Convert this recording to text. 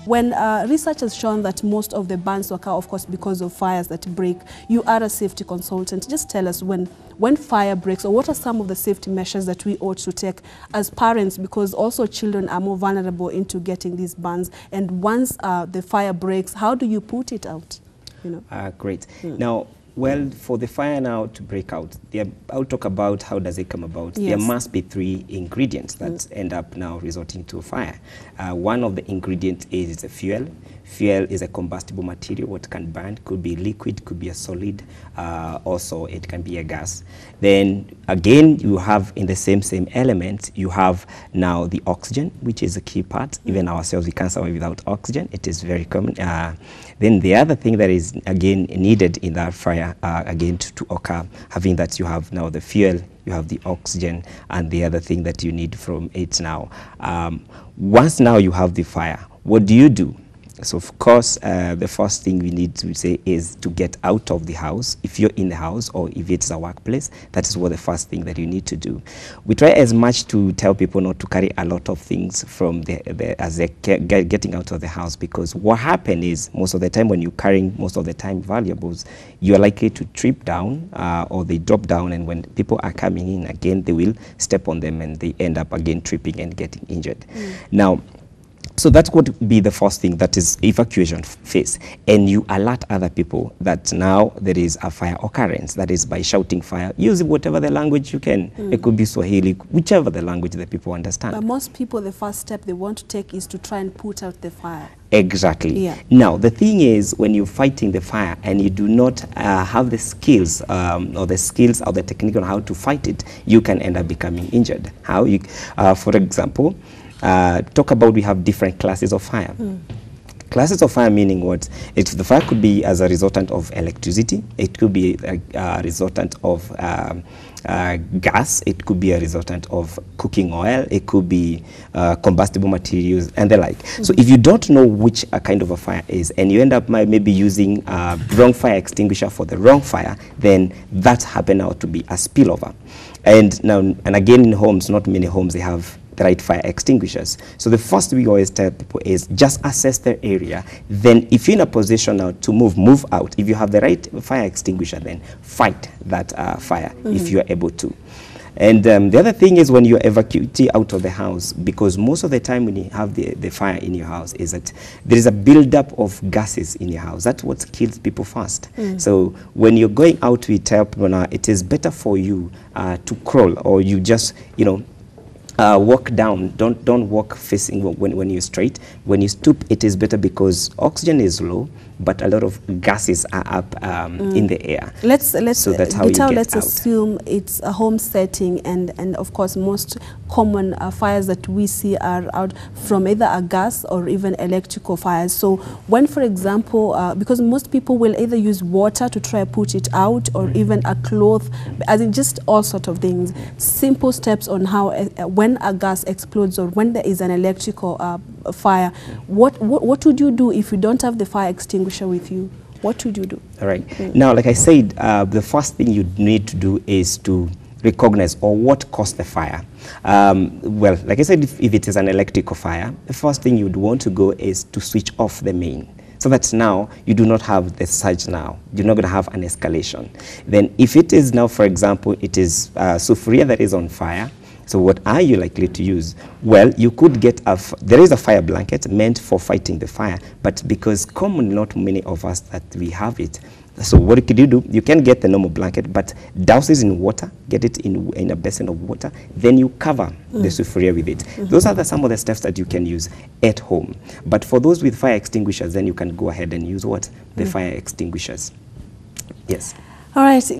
When research has shown that most of the burns occur, of course, because of fires that break, you are a safety consultant. Just tell us when fire breaks, or what are some of the safety measures that we ought to take as parents, because also children are more vulnerable into getting these burns. And once the fire breaks, how do you put it out? You know? Great. Now, well, for the fire now to break out, I'll talk about how does it come about. Yes. There must be 3 ingredients that end up now resorting to a fire. One of the ingredients is a fuel. Fuel is a combustible material. What can burn could be liquid, could be a solid, also it can be a gas. Then again, you have in the same element, you have now the oxygen, which is a key part. Even ourselves, we can't survive without oxygen. It is very common. Then the other thing that is again needed in that fire, again to occur, having that you have now the fuel, you have the oxygen, and the other thing that you need from it now. Once now you have the fire, what do you do? So of course, the first thing we need to say is to get out of the house. If you're in the house or if it's a workplace, that is what the first thing that you need to do. We try as much to tell people not to carry a lot of things from as they're getting out of the house, because what happens is most of the time when you're carrying most of the time valuables, you're likely to trip down or they drop down, and when people are coming in again, they will step on them and they end up again tripping and getting injured. Now, so that would be the first thing, that is evacuation phase. And you alert other people that now there is a fire occurrence. That is by shouting fire, use whatever the language you can. It could be Swahili, whichever the language that people understand. But most people, the first step they want to take is to try and put out the fire. Exactly. Yeah. Now, the thing is, when you're fighting the fire and you do not have the skills or the technique on how to fight it, you can end up becoming injured. How? You, for example, talk about we have different classes of fire. Classes of fire meaning what? The fire could be as a resultant of electricity. It could be a resultant of gas. It could be a resultant of cooking oil. It could be combustible materials and the like. So if you don't know which kind of a fire is, and you end up maybe using wrong fire extinguisher for the wrong fire, then that happen out to be a spillover. And now, and again, in homes, not many homes they have the right fire extinguishers. So the first thing we always tell people is just assess the area. Then if you're in a position now to move out. If you have the right fire extinguisher, then fight that fire if you are able to. And the other thing is when you evacuate out of the house, because most of the time when you have the fire in your house is that there is a buildup of gases in your house. That's what kills people fast. So when you're going out, we tell people now it is better for you to crawl, or you just, you know, walk down. Don't walk facing when you're straight. When you stoop, it is better because oxygen is low, but a lot of gases are up in the air. Let's so that's how you get let's out. assume it's a home setting, and of course most common fires that we see are out from either a gas or even electrical fires. So when, for example, because most people will either use water to try to put it out, or even a cloth, as in just all sort of things. Simple steps on how when a gas explodes or when there is an electrical fire, what would you do if you don't have the fire extinguisher with you? What would you do? All right. Now, like I said, the first thing you need to do is to recognize or what caused the fire. Well, like I said, if it is an electrical fire, the first thing you'd want to go is to switch off the main. So that now you do not have the surge now. You're not going to have an escalation. Then if it is now, for example, it is sufuria that is on fire, so what are you likely to use? Well, you could get there is a fire blanket meant for fighting the fire, but because commonly not many of us that we have it, so what could you do? You can get the normal blanket, but douse it in water, get it in a basin of water, then you cover the sufuria with it. Those are some of the steps that you can use at home. But for those with fire extinguishers, then you can go ahead and use what? The fire extinguishers. Yes. All right.